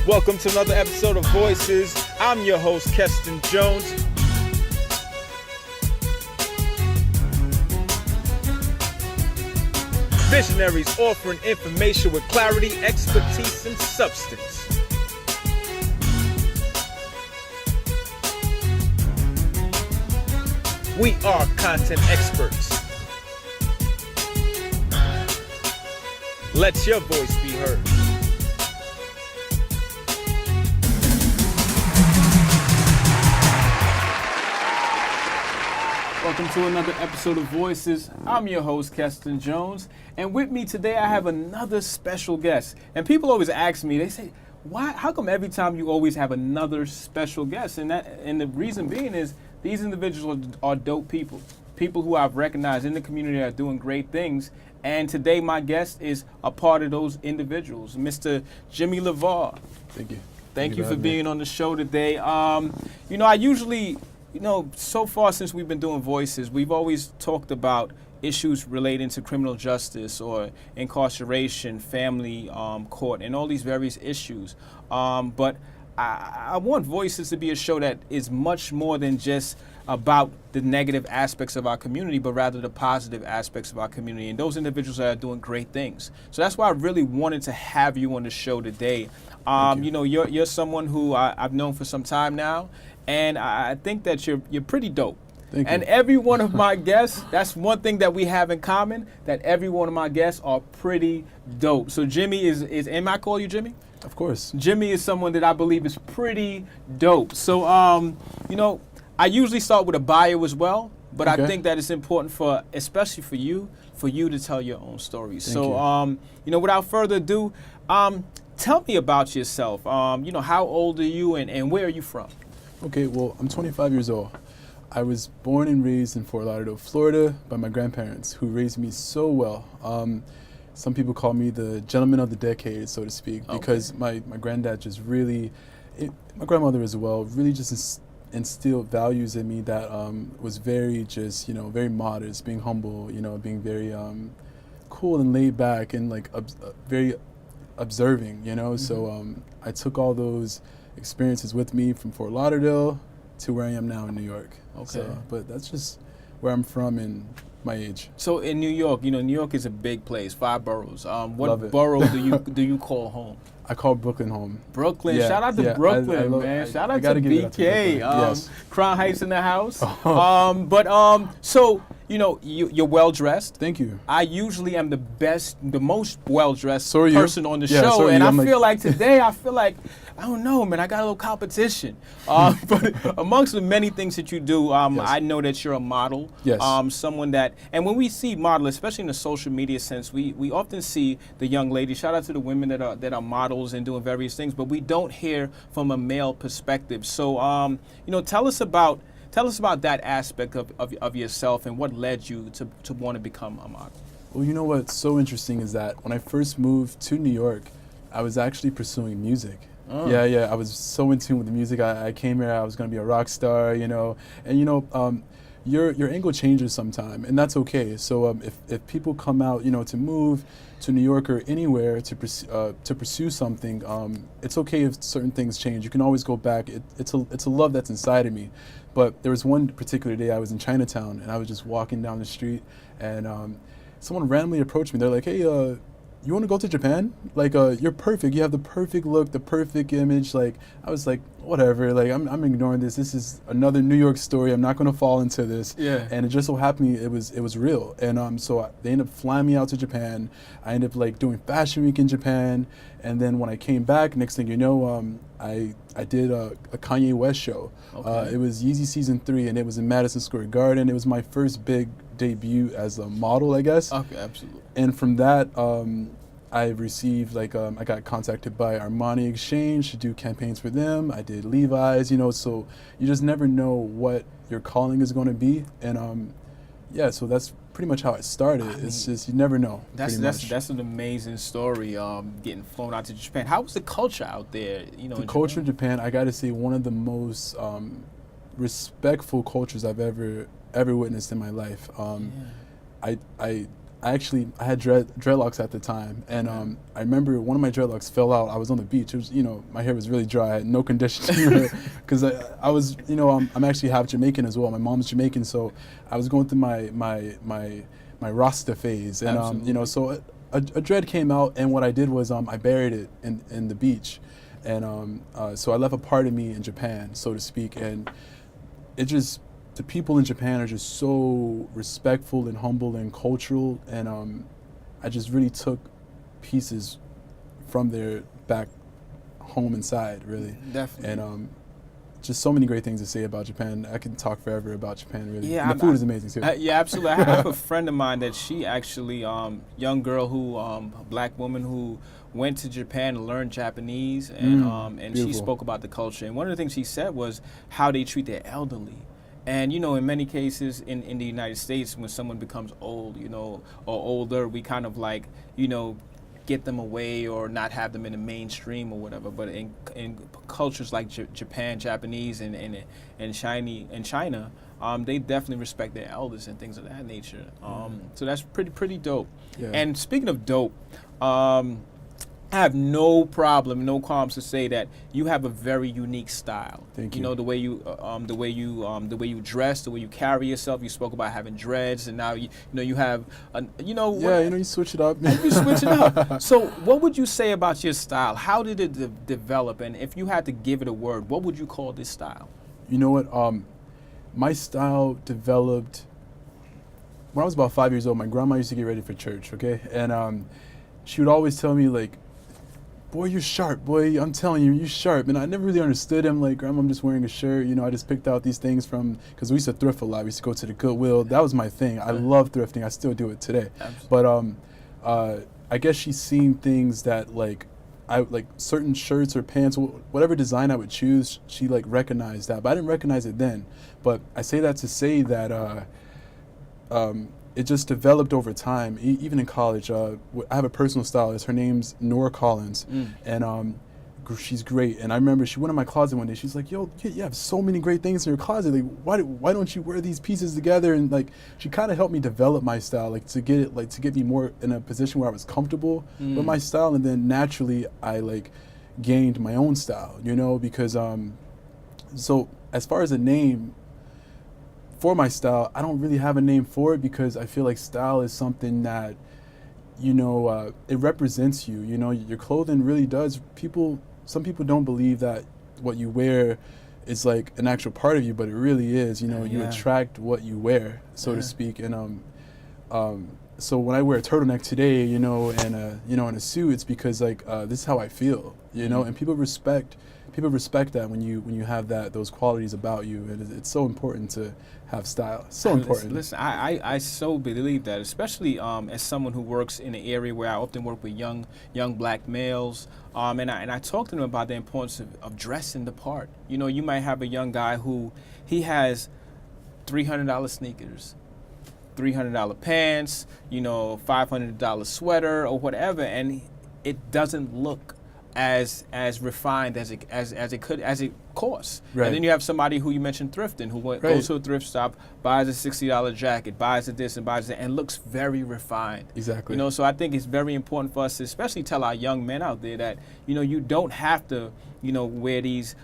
Welcome to another episode of Voices. I'm your host, Keston Jones. Visionaries offering information with clarity, expertise, and substance. We are content experts. Let your voice be heard. Welcome to another episode of Voices. I'm your host, Keston Jones, and with me today I have another special guest. And people always ask me, they say, "Why? How come every time you always have another special guest?" And the reason being is these individuals are dope people who I've recognized in the community that are doing great things. And today my guest is a part of those individuals, Mr. Jimmy Levar. Thank you. Thank you for being on the show today. I usually, so far since we've been doing Voices, we've always talked about issues relating to criminal justice or incarceration, family court, and all these various issues. But I want Voices to be a show that is much more than just about the negative aspects of our community, but rather the positive aspects of our community and those individuals that are doing great things. So that's why I really wanted to have you on the show today. You're someone who I've known for some time now, and I think that you're pretty dope. Thank you. And every one of my guests, that's one thing that we have in common, that every one of my guests are pretty dope. So Jimmy is am I call you Jimmy? Of course. Jimmy is someone that I believe is pretty dope. So, I usually start with a bio as well, but Okay. I think that it's important especially for you to tell your own story. Thank So, without further ado, tell me about yourself. How old are you and where are you from? Okay, well, I'm 25 years old. I was born and raised in Fort Lauderdale, Florida by my grandparents who raised me so well. Some people call me the gentleman of the decade, so to speak, because my granddad just really, my grandmother as well, really just instilled values in me that was very just, very modest, being humble, being very cool and laid back and very observing, Mm-hmm. So I took all those experiences with me from Fort Lauderdale to where I am now in New York. Okay. So, but that's just where I'm from and my age. So in New York, New York is a big place, 5 boroughs. Love What it. borough do you call home? I call Brooklyn home. Brooklyn. Yeah, Shout out to yeah, Brooklyn, I man. Shout out to gotta give it up to BK. Brooklyn. Yes. Crown Heights in the house. Oh. So you're well dressed. Thank you. I usually am the most well dressed So are you. person on the Yeah, show, so are and you. I I'm feel like today, I don't know, man. I got a little competition. But amongst the many things that you do, Yes. I know that you're a model. Yes. Someone that, and when we see model, especially in the social media sense, we often see the young ladies. Shout out to the women that are models and doing various things, but we don't hear from a male perspective. So, tell us about that aspect of yourself and what led you to want to become a model. Well, what's so interesting is that when I first moved to New York, I was actually pursuing music. Oh. Yeah, I was so in tune with the music. I came here, I was going to be a rock star, and your angle changes sometime, and that's okay. So if people come out, to move to New York or anywhere to pursue something, it's okay if certain things change. You can always go back. It's a love that's inside of me. But there was one particular day I was in Chinatown, and I was just walking down the street, and someone randomly approached me. They're like, "Hey, you want to go to Japan? You're perfect. You have the perfect look, the perfect image." I was like, whatever. I'm ignoring this. This is another New York story. I'm not going to fall into this. Yeah. And it just so happened it was real. And so they ended up flying me out to Japan. I ended up doing Fashion Week in Japan. And then when I came back, next thing you know, I did a Kanye West show. Okay. It was Yeezy Season 3, and it was in Madison Square Garden. It was my first big debut as a model, I guess. Okay, absolutely. And from that, I received I got contacted by Armani Exchange to do campaigns for them. I did Levi's, so you just never know what your calling is going to be. And so that's pretty much how it started. It's just you never know. That's an amazing story. Getting flown out to Japan. How was the culture out there? The culture in Japan, I got to say, one of the most respectful cultures I've ever witnessed in my life. I I had dreadlocks at the time, and I remember one of my dreadlocks fell out. I was on the beach. It was, my hair was really dry. I had no conditioning because I was, I'm actually half Jamaican as well. My mom's Jamaican, so I was going through my Rasta phase, and so a dread came out, and what I did was I buried it in the beach, and so I left a part of me in Japan, so to speak, and it just. The people in Japan are just so respectful and humble and cultural, and I just really took pieces from their back home inside, really. Definitely. And just so many great things to say about Japan. I can talk forever about Japan, really. Yeah, and the food is amazing too. Yeah, absolutely. I have a friend of mine that she actually, young girl who, a black woman who went to Japan to learn Japanese, and she spoke about the culture. And one of the things she said was how they treat their elderly. And, in many cases in the United States, when someone becomes old, or older, we kind of like, get them away or not have them in the mainstream or whatever. But in cultures like Japan, Japanese, and China, they definitely respect their elders and things of that nature. So that's pretty dope. Yeah. And speaking of dope, I have no problem, no qualms to say that you have a very unique style. Thank you. The way you dress, the way you carry yourself. You spoke about having dreads, and now you have, you switch it up. You switch it up. So, what would you say about your style? How did it develop? And if you had to give it a word, what would you call this style? You know what? My style developed when I was about 5 years old. My grandma used to get ready for church, okay, and she would always tell me like, boy, you're sharp, boy, I'm telling you, you're sharp. And I never really understood him, like, Grandma, I'm just wearing a shirt. I just picked out these things because we used to thrift a lot. We used to go to the Goodwill. That was my thing. I love thrifting. I still do it today. Absolutely. But I guess she's seen things that, like certain shirts or pants, whatever design I would choose, she, like, recognized that. But I didn't recognize it then. But I say that to say that it just developed over time. Even in college, I have a personal stylist. Her name's Nora Collins, and she's great. And I remember she went in my closet one day. She's like, "Yo, you have so many great things in your closet. Like, why don't you wear these pieces together?" And like, she kind of helped me develop my style, like to get me more in a position where I was comfortable with my style. And then naturally, I like gained my own style, because so as far as a name. For my style, I don't really have a name for it because I feel like style is something that, it represents you. Your clothing really does. Some people don't believe that what you wear is like an actual part of you, but it really is. You attract what you wear, so to speak. And so when I wear a turtleneck today, and in a suit, it's because like this is how I feel. And people respect that when you have those qualities about you, and it's so important to have style. So important. Listen, I so believe that, especially as someone who works in an area where I often work with young black males, and I talk to them about the importance of dressing the part. You might have a young guy who he has $300 sneakers, $300 pants, $500 sweater or whatever, and it doesn't look as refined as it costs. Right. And then you have somebody who you mentioned thrifting, who goes to a thrift shop, buys a $60 jacket, buys a this and buys that, and looks very refined. Exactly. So I think it's very important for us to especially tell our young men out there that you don't have to wear these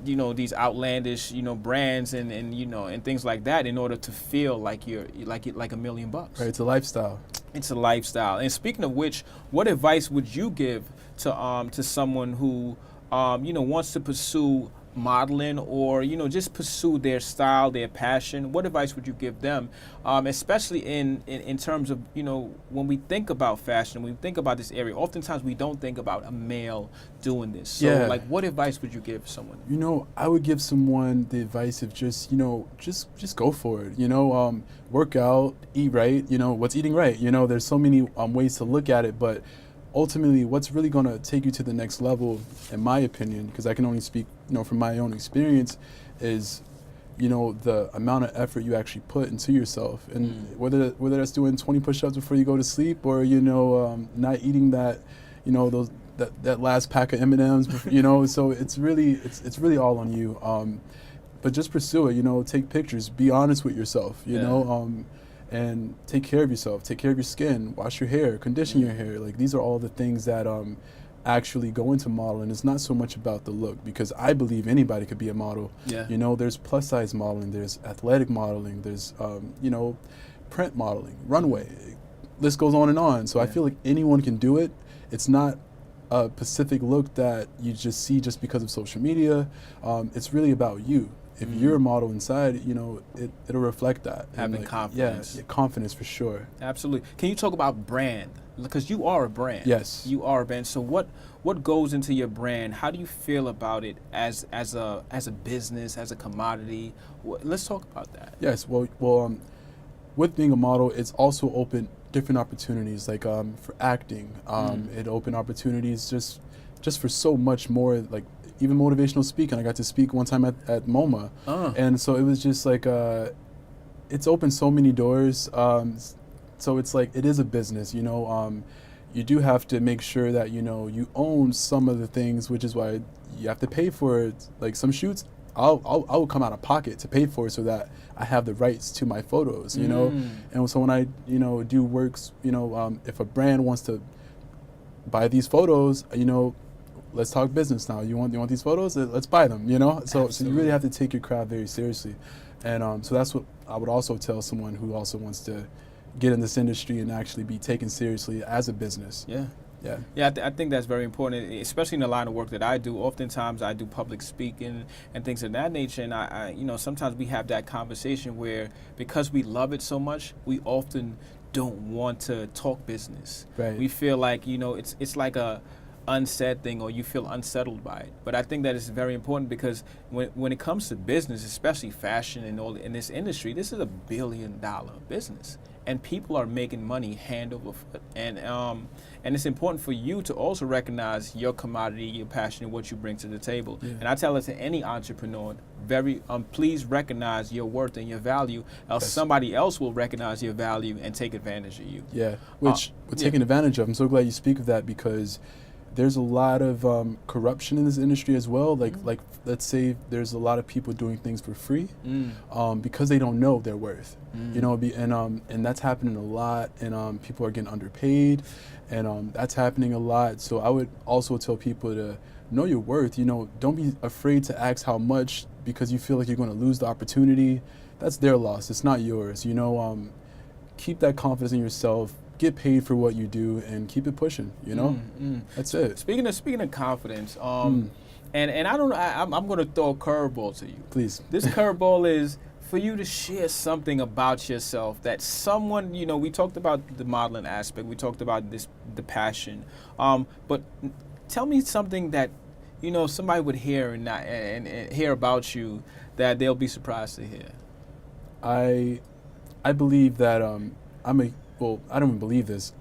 these outlandish brands and things like that in order to feel like you're like $1 million. Right. It's a lifestyle. It's a lifestyle. And speaking of which, what advice would you give to someone who wants to pursue modeling or just pursue their style, their passion? What advice would you give them, especially in terms of when we think about fashion, when we think about this area, oftentimes we don't think about a male doing this. So like, what advice would you give someone? I would give someone the advice of just go for it. Work out, eat right. What's eating right? There's so many ways to look at it, but ultimately, what's really going to take you to the next level, in my opinion, because I can only speak, from my own experience, is, the amount of effort you actually put into yourself, and whether that's doing 20 push-ups before you go to sleep, or not eating that, that last pack of M&Ms, So it's really all on you. But just pursue it. Take pictures. Be honest with yourself. and take care of yourself, take care of your skin, wash your hair, condition your hair. Like, these are all the things that actually go into modeling. It's not so much about the look, because I believe anybody could be a model. Yeah. You know, there's plus size modeling, there's athletic modeling, there's you know, print modeling, runway. List goes on and on. So I feel like anyone can do it. It's not a specific look that you just see just because of social media. It's really about you. If you're a model inside, you know, it'll reflect that. Having like, confidence. Yeah, confidence for sure. Absolutely. Can you talk about brand? Because you are a brand. Yes. You are a brand. So what goes into your brand? How do you feel about it as a business, as a commodity? Let's talk about that. Yes. Well, with being a model, it's also opened different opportunities, like for acting. It opened opportunities just for so much more, like even motivational speaking. I got to speak one time at MoMA, and so it was just like it's opened so many doors. So it's like, it is a business, you know. You do have to make sure that, you know, you own some of the things, which is why you have to pay for it. Like some shoots, I'll come out of pocket to pay for it so that I have the rights to my photos, you know. And so when I, you know, do works, you know, if a brand wants to buy these photos, you know, let's talk business now. You want these photos? Let's buy them, you know. So you really have to take your craft very seriously, and so that's what I would also tell someone who also wants to get in this industry and actually be taken seriously as a business. Yeah. Yeah. Yeah, I think that's very important, especially in the line of work that I do. Oftentimes I do public speaking and things of that nature, and I you know, sometimes we have that conversation where, because we love it so much, we often don't want to talk business. Right. We feel like, you know, it's like a unsaid thing, or you feel unsettled by it. But I think that it's very important, because when it comes to business, especially fashion and all in this industry, this is $1 billion business, and people are making money hand over foot. And it's important for you to also recognize your commodity, your passion, and what you bring to the table. Yeah. And I tell it to any entrepreneur, please recognize your worth and your value, else somebody else will recognize your value and take advantage of you. Yeah, which we're taking advantage of. I'm so glad you speak of that, because there's a lot of corruption in this industry as well. Like let's say there's a lot of people doing things for free because they don't know their worth. You know, and that's happening a lot, and people are getting underpaid, and that's happening a lot. So I would also tell people to know your worth. You know, don't be afraid to ask how much, because you feel like you're going to lose the opportunity. That's their loss. It's not yours. You know, keep that confidence in yourself. Get paid for what you do and keep it pushing, you know? That's it. Speaking of confidence, and I don't know, I'm going to throw a curveball to you. Please. This curveball is for you to share something about yourself that someone, you know, we talked about the modeling aspect, we talked about the passion, but tell me something that, you know, somebody would hear and hear about you that they'll be surprised to hear. I believe that well, I don't even believe this.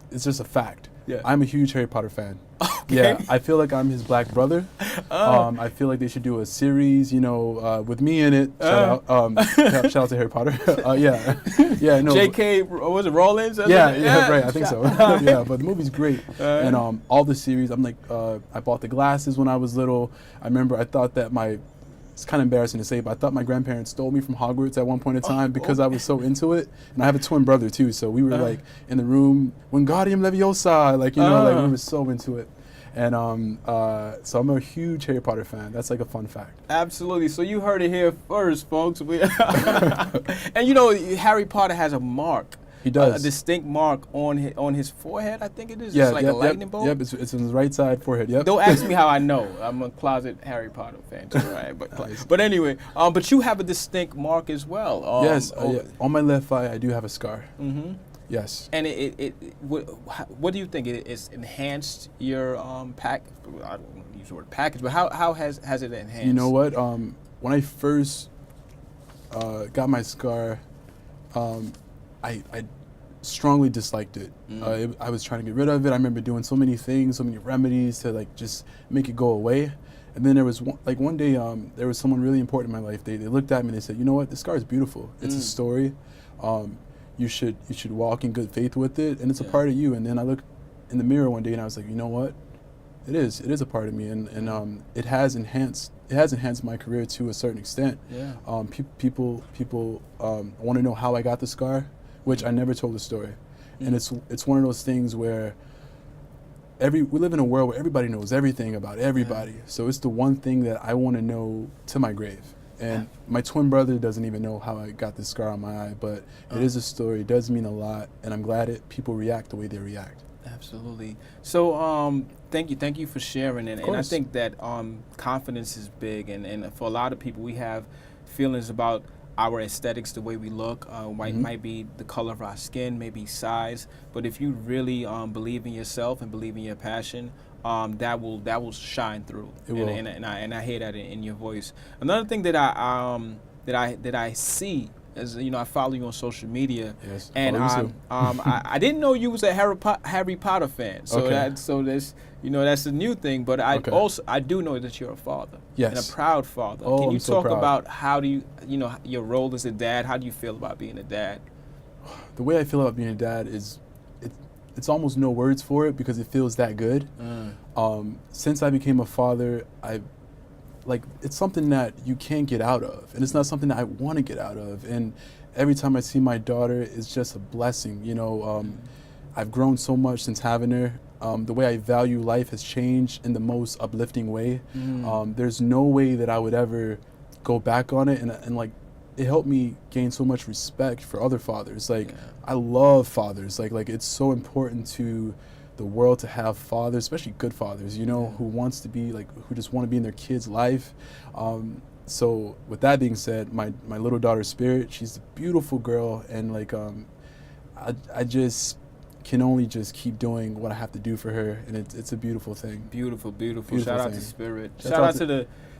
It's just a fact. Yeah. I'm a huge Harry Potter fan. Okay. Yeah, I feel like I'm his black brother. I feel like they should do a series, you know, with me in it. Shout out to Harry Potter. Yeah, no. J.K. was it Rowling? Yeah, right. I think so. Yeah, but the movie's great, and all the series. I'm like, I bought the glasses when I was little. I remember I thought that it's kind of embarrassing to say, but I thought my grandparents stole me from Hogwarts at one point in time because I was so into it. And I have a twin brother too, so we were like in the room, Wingardium Leviosa, like, you know, like we were so into it. And so I'm a huge Harry Potter fan. That's like a fun fact. Absolutely. So you heard it here first, folks. And you know, Harry Potter has a mark. He does. A distinct mark on his forehead, I think it is. Yeah, it's like a lightning bolt. Yep, it's on his right side forehead. Yep. Don't ask me how I know. I'm a closet Harry Potter fan too, right? But anyway, but you have a distinct mark as well. Yes, on my left eye I do have a scar. Mm-hmm. Yes. And what do you think? It's enhanced your pack? I don't want to use the word package, but how has it enhanced? You know what? When I first got my scar, I strongly disliked it. I was trying to get rid of it. I remember doing so many things, so many remedies to like just make it go away. And then there was one day, there was someone really important in my life. They looked at me and they said, "You know what? This scar is beautiful. It's a story. You should walk in good faith with it, and it's a part of you." And then I looked in the mirror one day and I was like, "You know what? It is a part of me, and it has enhanced my career to a certain extent." Yeah. People want to know how I got the scar, which I never told the story. And it's one of those things where we live in a world where everybody knows everything about everybody. So it's the one thing that I want to know to my grave. And my twin brother doesn't even know how I got this scar on my eye, but it is a story. It does mean a lot, and I'm glad people react the way they react. Absolutely. So thank you for sharing it. And I think that confidence is big, and for a lot of people, we have feelings about our aesthetics, the way we look. Might be the color of our skin, maybe size, but if you really believe in yourself and believe in your passion, that will shine through. It will. And I hear that in your voice. Another thing that I see is, I follow you on social media. Yes, and I didn't know you was a Harry Potter fan. So that's a new thing. But I do know that you're a father. Yes. And a proud father. Oh, Can you I'm so talk proud. about how do you your role as a dad? How do you feel about being a dad? The way I feel about being a dad is it's almost no words for it because it feels that good. Since I became a father, it's something that you can't get out of, and it's not something that I want to get out of. And every time I see my daughter, it's just a blessing. I've grown so much since having her. The way I value life has changed in the most uplifting way. There's no way that I would ever go back on it, and it helped me gain so much respect for other fathers. I love fathers. It's so important to the world to have fathers, especially good fathers, who wants to be who just want to be in their kids' life. So with that being said, my little daughter Spirit, she's a beautiful girl, and I just can only just keep doing what I have to do for her, and it's a beautiful thing. Beautiful. Beautiful Shout out thing. to Spirit. Shout Shout out out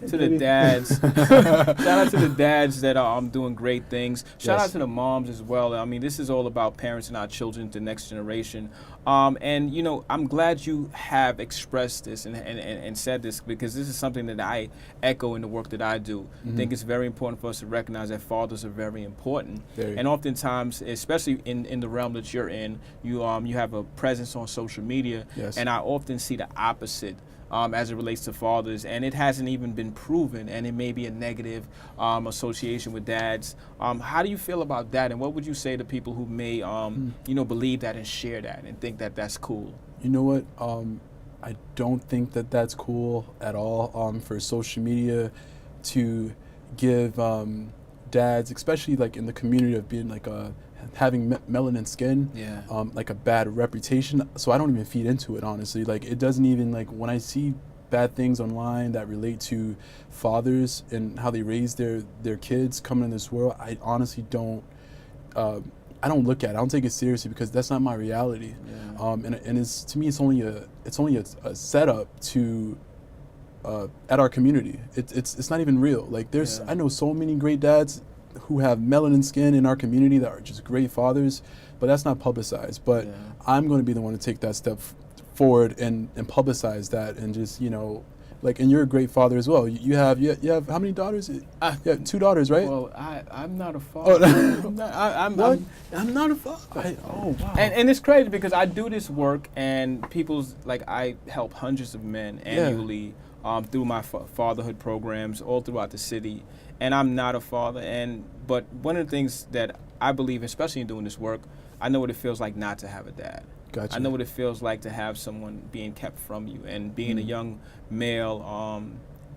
to the baby. dads. Shout out to the dads that are doing great things. Shout out to the moms as well. I mean, this is all about parenting our children, the next generation. And I'm glad you have expressed this and said this, because this is something that I echo in the work that I do. I think it's very important for us to recognize that fathers are very important. And oftentimes, especially in the realm that you're in, you have a presence on social media, and I often see the opposite. As it relates to fathers, and it hasn't even been proven, and it may be a negative association with dads. How do you feel about that, and what would you say to people who may, believe that and share that and think that that's cool? You know what? I don't think that that's cool at all. For social media to give dads, especially in the community of being having melanin skin, a bad reputation. So I don't even feed into it, honestly. It doesn't even, when I see bad things online that relate to fathers and how they raise their kids coming in this world, I honestly don't I don't look at it. I don't take it seriously because that's not my reality. And it's, to me, it's only a setup to at our community. It's not even real. I know so many great dads who have melanin skin in our community that are just great fathers, but that's not publicized. But I'm going to be the one to take that step forward and publicize that, and just, and you're a great father as well. You have how many daughters? You have 2 daughters, right? Well, I'm not a father. I'm not a father. Oh, wow. And it's crazy because I do this work, and I help hundreds of men annually through my fatherhood programs all throughout the city. And I'm not a father, but one of the things that I believe, especially in doing this work, I know what it feels like not to have a dad. Gotcha. I know what it feels like to have someone being kept from you, and being a young male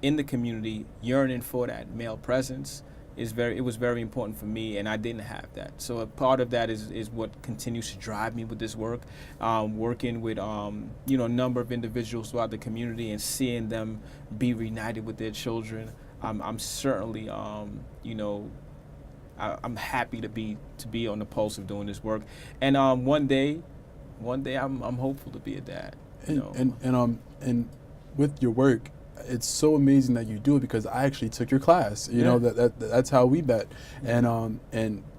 in the community yearning for that male presence it was very important for me, and I didn't have that. So a part of that is what continues to drive me with this work, working with a number of individuals throughout the community and seeing them be reunited with their children. I'm certainly I'm happy to be on the pulse of doing this work, and one day I'm hopeful to be a dad. And with your work, it's so amazing that you do it, because I actually took your class. That's how we met, and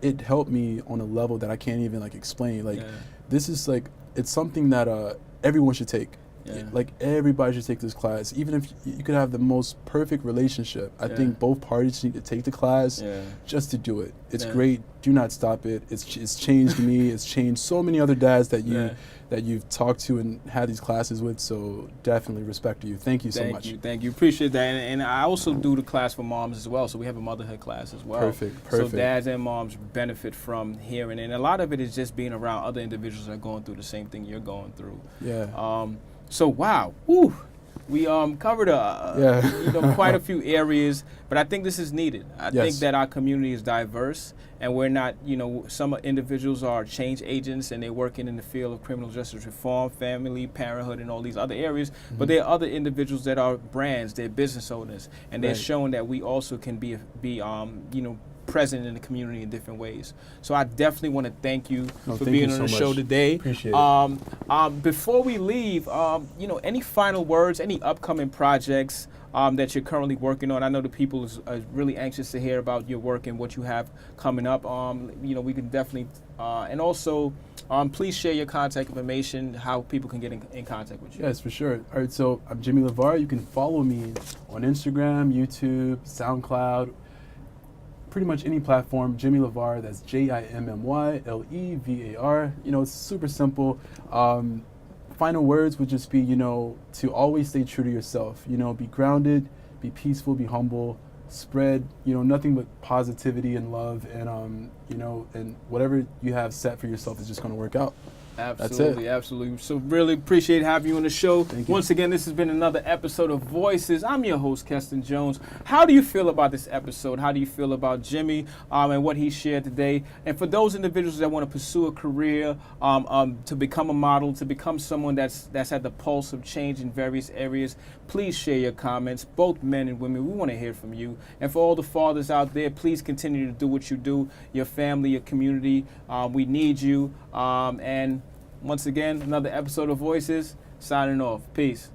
it helped me on a level that I can't even explain. This is it's something that everyone should take. Yeah. Like, everybody should take this class. Even if you could have the most perfect relationship, I think both parties need to take the class just to do it. It's great. Do not stop it. It's changed me. It's changed so many other dads that you've talked to and had these classes with. So definitely respect to you. Thank you so much. Thank you. Appreciate that. And I also do the class for moms as well. So we have a motherhood class as well. Perfect. So dads and moms benefit from hearing, and a lot of it is just being around other individuals that are going through the same thing you're going through. Yeah. So wow, we covered quite a few areas, but I think this is needed. I think that our community is diverse, and we're not, some individuals are change agents and they're working in the field of criminal justice reform, family, parenthood, and all these other areas. But there are other individuals that are brands, they're business owners, and they're showing that we also can be present in the community in different ways. So I definitely want to thank you for being on the show today. Appreciate it. Before we leave, any final words, any upcoming projects that you're currently working on? I know the people are really anxious to hear about your work and what you have coming up. We can definitely, and also, please share your contact information, how people can get in contact with you. Yes, for sure. All right, so I'm Jimmy Levar. You can follow me on Instagram, YouTube, SoundCloud, pretty much any platform. Jimmy Levar, that's JIMMYLEVAR. It's super simple. Final words would just be, to always stay true to yourself. Be grounded, be peaceful, be humble, spread, nothing but positivity and love, and and whatever you have set for yourself is just going to work out. Absolutely, absolutely. So really appreciate having you on the show. Thank you. Once again, this has been another episode of Voices. I'm your host, Keston Jones. How do you feel about this episode? How do you feel about Jimmy and what he shared today? And for those individuals that want to pursue a career, to become a model, to become someone that's at the pulse of change in various areas, please share your comments, both men and women. We want to hear from you. And for all the fathers out there, please continue to do what you do, your family, your community. We need you. And once again, another episode of Voices, signing off. Peace.